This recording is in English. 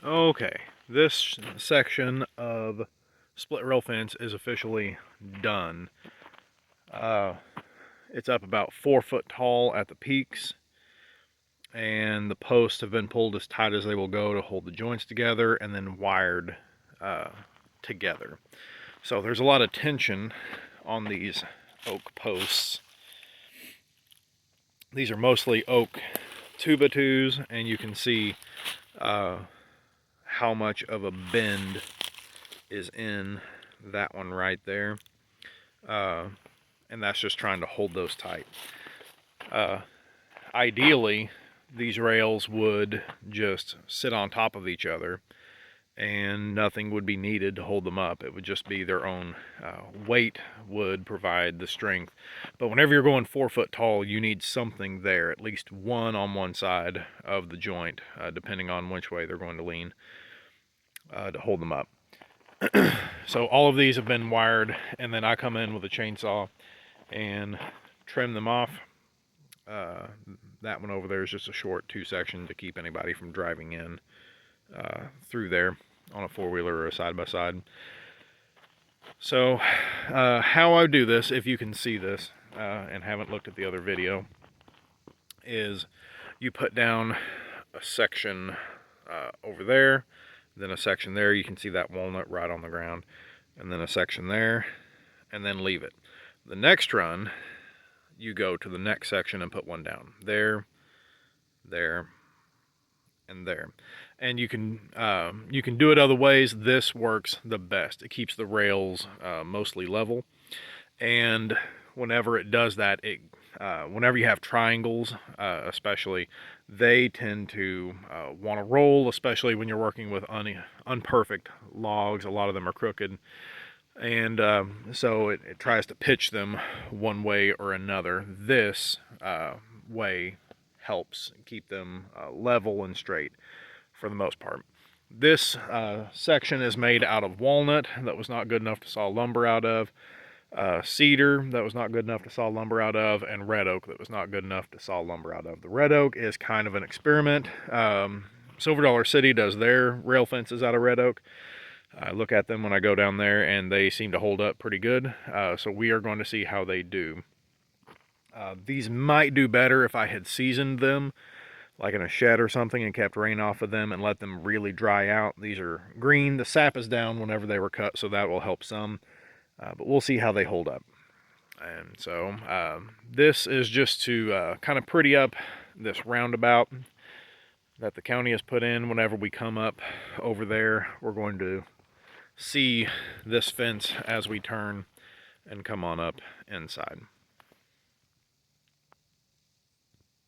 Okay, this section of split rail fence is officially done. Uh, it's up about 4 foot tall at the peaks, and the posts have been pulled as tight as they will go to hold the joints together and then wired together. So there's a lot of tension on these oak posts. These are mostly oak 2x2s, and you can see how much of a bend is in that one right there. And that's just trying to hold those tight. Ideally, these rails would just sit on top of each other and nothing would be needed to hold them up. It would just be their own weight would provide the strength. But whenever you're going 4 foot tall, you need something there, at least one on one side of the joint, depending on which way they're going to lean, to hold them up. So all of these have been wired, and then I come in with a chainsaw and trim them off. That one over there is just a short 2-section to keep anybody from driving in through there on a 4-wheeler or a side-by-side. So how I do this, if you can see this and haven't looked at the other video, is you put down a section over there, then a section there. You can see that walnut right on the ground, and then a section there, and then leave it. The next run, you go to the next section and put one down there, there, and there. And you can do it other ways. This works the best. It keeps the rails mostly level, and whenever it does that, whenever you have triangles, especially, they tend to want to roll, especially when you're working with unperfect logs. A lot of them are crooked, and so it tries to pitch them one way or another. This way helps keep them level and straight for the most part. This section is made out of walnut that was not good enough to saw lumber out of, cedar that was not good enough to saw lumber out of, and red oak that was not good enough to saw lumber out of. The red oak is kind of an experiment. Silver Dollar City does their rail fences out of red oak. I look at them when I go down there, and they seem to hold up pretty good. So we are going to see how they do. These might do better if I had seasoned them, like in a shed or something, and kept rain off of them and let them really dry out. These are green. The sap is down whenever they were cut, so that will help some. But we'll see how they hold up. And so this is just to kind of pretty up this roundabout that the county has put in. Whenever we come up over there, we're going to see this fence as we turn and come on up inside.